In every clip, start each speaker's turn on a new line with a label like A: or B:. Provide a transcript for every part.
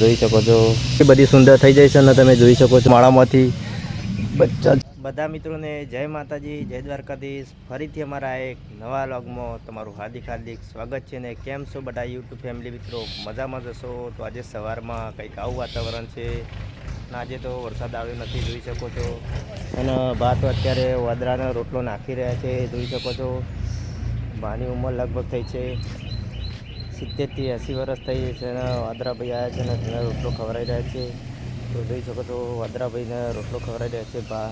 A: જોઈ શકો છો એ બધી સુંદર થઈ જાય છે અને તમે જોઈ શકો છો માળામાંથી બધા મિત્રોને જય માતાજી, જય દ્વારકાધીશ. ફરીથી અમારા એક નવા વ્લોગમાં તમારું હાર્દિક હાર્દિક સ્વાગત છે. ને કેમ છો બધા યુટ્યુબ ફેમિલી મિત્રો? મજામાં જશો? તો આજે સવારમાં કંઈક આવું વાતાવરણ છે અને આજે તો વરસાદ આવ્યો નથી, જોઈ શકો છો. અને બા તો અત્યારે વાદળાનો રોટલો નાખી રહ્યા છે, જોઈ શકો છો. બાની ઉંમર લગભગ થઈ છે 70થી 80 વર્ષ થઈ છે અને વાદરાભાઈ આવ્યા છે અને તેને રોટલો ખવડાવી રહ્યા છે. તો જોઈ શકો છો વાદરાભાઈને રોટલો ખવડાવી રહ્યા છે બા.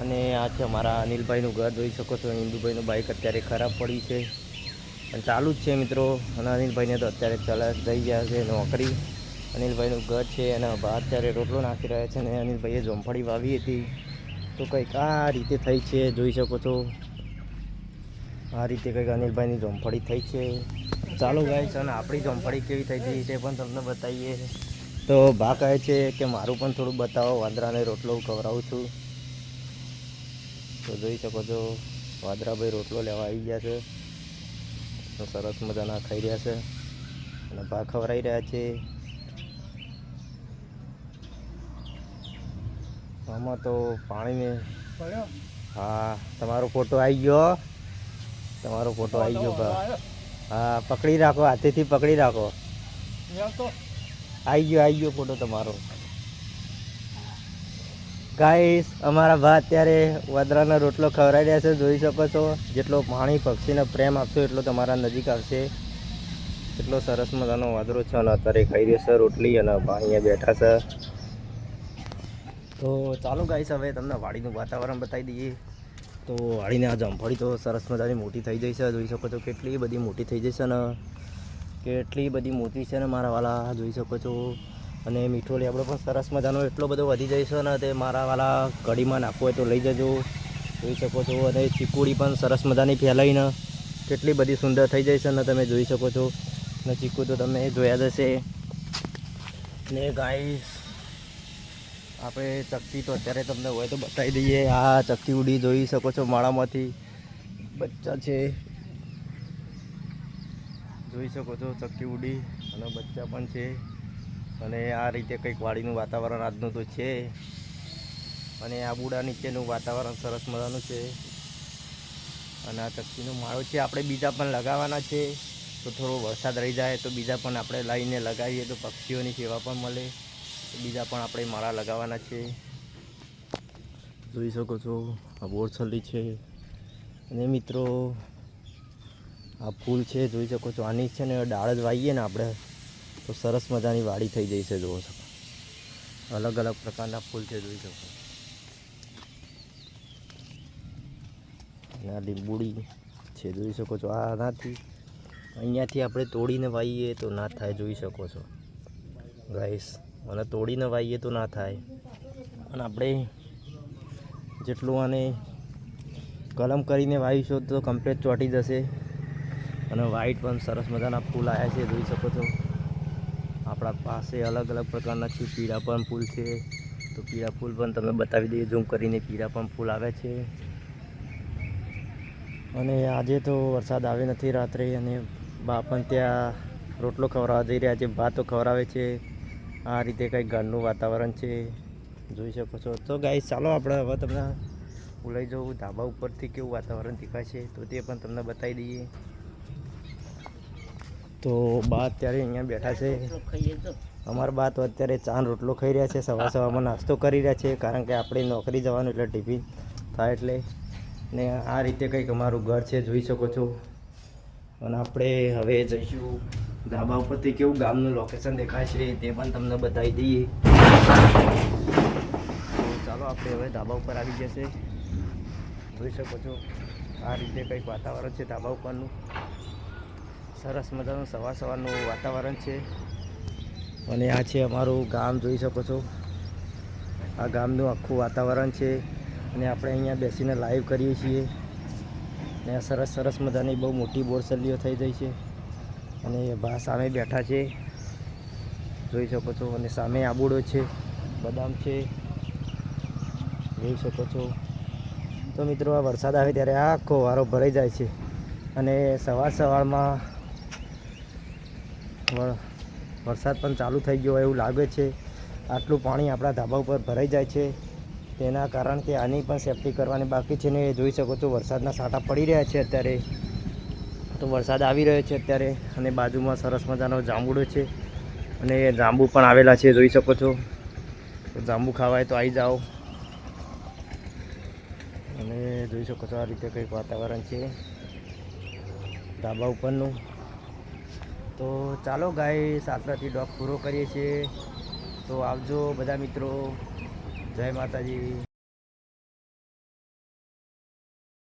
A: અને આ છે અમારા અનિલભાઈનું ઘર, જોઈ શકો છો. ઇન્દુભાઈનું બાઇક અત્યારે ખરાબ પડી છે પણ ચાલુ જ છે મિત્રો. અને અનિલભાઈને તો અત્યારે જઈ ગયા છે નોકરી. અનિલભાઈનું ઘર છે અને બા અત્યારે રોટલો નાખી રહ્યા છે. અને અનિલભાઈએ જોમફળી વાવી હતી તો કંઈક આ રીતે થઈ છે, જોઈ શકો છો. આ રીતે કંઈક અનિલભાઈની જોમફળી થઈ છે. ચાલો ગાઈસ, અને આપણી જોમફળી કેવી થઈ હતી તે પણ તમને બતાવીએ. તો બા કહે છે કે મારું પણ થોડું બતાવો, વાદરાને રોટલો ખવડાવું છું. તો જોઈ શકો છો વાદરાભાઈ રોટલો લેવા આવી ગયા છે તો સરસ મજાના ખાઈ રહ્યા છે અને બા ખવડાવી રહ્યા છે. આમાં તો પાણીને હા તમારો ફોટો આવી ગયો, તમારો ફોટો આવી ગયો બા. હા પકડી રાખો, હાથેથી પકડી રાખો. આવી ગયો ફોટો તમારો. ગાઈસ, અમારા બા અત્યારે વાદરાનો રોટલો ખવડાવી રહ્યા છે, જોઈ શકો છો. જેટલો પાણી પક્ષીને પ્રેમ આપશો એટલો તમારા નજીક આવશે. એટલો સરસ મજાનો વાદરો છે અને અત્યારે ખાઈ રહેશે રોટલી અને બા અહીંયા બેઠા છે. તો ચાલો ગાઈસ, હવે તમને વાડીનું વાતાવરણ બતાવી દઈએ. તો વાડીને આ જામફળી તો સરસ મજાની મોટી થઈ જઈ છે, જોઈ શકો છો. કેટલી બધી મોટી થઈ જશે ને કેટલી બધી મોટી છે ને મારા વાલા, જોઈ શકો છો. અને મીઠો લેબડો પણ સરસ મજાનો એટલો બધો વધી જાય છે ને તે મારા વાલા કઢીમાં નાખવો હોય તો લઈ જજો, જોઈ શકો છો. અને ચીકુડી પણ સરસ મજાની ફેલાઈને કેટલી બધી સુંદર થઈ જાય છે ને તમે જોઈ શકો છો. અને ચીકુ તો તમે જોયા જ હશે. ને ગાઈસ, આપણે ચકતી તો અત્યારે તમને હોય તો બતાવી દઈએ. આ ચકતી ઉડી, જોઈ શકો છો. માળામાંથી બચ્ચા છે, જોઈ શકો છો. ચકતી ઉડી અને બચ્ચા પણ છે. અને આ રીતે કંઈક વાડીનું વાતાવરણ આજનું તો છે. અને આ બુડા નીચેનું વાતાવરણ સરસ મજાનું છે. અને આ ચકતીનો માળો છે, આપણે બીજા પણ લગાવવાના છે. તો થોડો વરસાદ રહી જાય તો બીજા પણ આપણે લાવીને લગાવીએ તો પક્ષીઓની સેવા પણ મળે. તો બીજા પણ આપણે માળા લગાવવાના છે, જોઈ શકો છો. આ બોરછલ્લી છે. અને મિત્રો આ ફૂલ છે, જોઈ શકો છો. આની છે ને ડાળ જ વાવીએ ને આપણે તો સરસ મજાની વાડી થઈ જાય છે, જોવો છો. અલગ અલગ પ્રકારના ફૂલ છે, જોઈ શકો. અને આ લીંબુડી છે, જોઈ શકો છો. આનાથી અહીંયાથી આપણે તોડીને વાવીએ તો ના થાય, જોઈ શકો છો ગાઈસ. અને તોડીને વાવીએ તો ના થાય. અને આપણે જેટલું આને કલમ કરીને વાવીશું તો કમ્પ્લીટ ચોંટી જશે. અને વાઈટ પણ સરસ મજાના ફૂલ આવ્યા છે, જોઈ શકો છો. આપણા પાસે અલગ અલગ પ્રકારના છે. પીળા પણ ફૂલ છે, તો પીળા ફૂલ પણ તમે બતાવી દઈએ ઝૂમ કરીને. પીળા પણ ફૂલ આવે છે. અને આજે તો વરસાદ આવે નથી રાત્રે. અને બા પણ ત્યાં રોટલો ખવડાવવા જઈ રહ્યા છે. બા તો ખવડાવે છે. આ રીતે કંઈક ઘરનું વાતાવરણ છે, જોઈ શકો છો. તો ગાઈસ, ચાલો આપણે હવે તમને હું લઈ જાઉં ધાબા ઉપરથી કેવું વાતાવરણ દેખાય છે તો તે પણ તમને બતાવી દઈએ. તો બા અત્યારે અહીંયા બેઠા છે. અમારા બા તો અત્યારે ચાનો રોટલો ખાઈ રહ્યા છે. સવારમાં નાસ્તો કરી રહ્યા છે, કારણ કે આપણે નોકરી જવાનું એટલે ટિફિન થાય એટલે. ને આ રીતે કંઈક અમારું ઘર છે, જોઈ શકો છો. અને આપણે હવે જઈશું ધાબા ઉપરથી કેવું ગામનું લોકેશન દેખાય છે તે પણ તમને બતાવી દઈએ. તો ચાલો આપણે હવે ધાબા ઉપર આવી જશે, જોઈ શકો છો. આ રીતે કંઈક વાતાવરણ છે ધાબા ઉપરનું. સરસ મજાનું સવારનું વાતાવરણ છે. અને આ છે અમારું ગામ, જોઈ શકો છો. આ ગામનું આખું વાતાવરણ છે. અને આપણે અહીંયા બેસીને લાઈવ કરીએ છીએ. ને આ સરસ મજાની બહુ મોટી બોરસલીઓ થઈ જાય છે. અને બા સામે બેઠા છે, જોઈ શકો છો. અને સામે આબુડો છે, બદામ છે, જોઈ શકો છો. તો મિત્રો, આ વરસાદ આવે ત્યારે આખો વારો ભરાઈ જાય છે. અને સવારમાં વરસાદ પણ ચાલુ થઈ ગયો એવું લાગે છે. આટલું પાણી આપણા ધાબા ઉપર ભરાઈ જાય છે, તેના કારણથી આની પણ સેફટી કરવાની બાકી છે. ને જોઈ શકો છો વરસાદના છાંટા પડી રહ્યા છે અત્યારે, તો વરસાદ આવી રહ્યો છે અત્યારે. અને બાજુમાં સરસ મજાનો જાંબુડો છે અને જાંબુ પણ આવેલા છે, જોઈ શકો છો. તો જાંબુ ખાવાય તો આવી જાઓ. અને જોઈ શકો છો આ રીતે કંઈક વાતાવરણ છે ધાબા ઉપરનું. તો ચાલો ગાઈસ, આટલાથી ડોગ પૂરો કરીએ છીએ. તો આવજો બધા મિત્રો. જય માતાજી.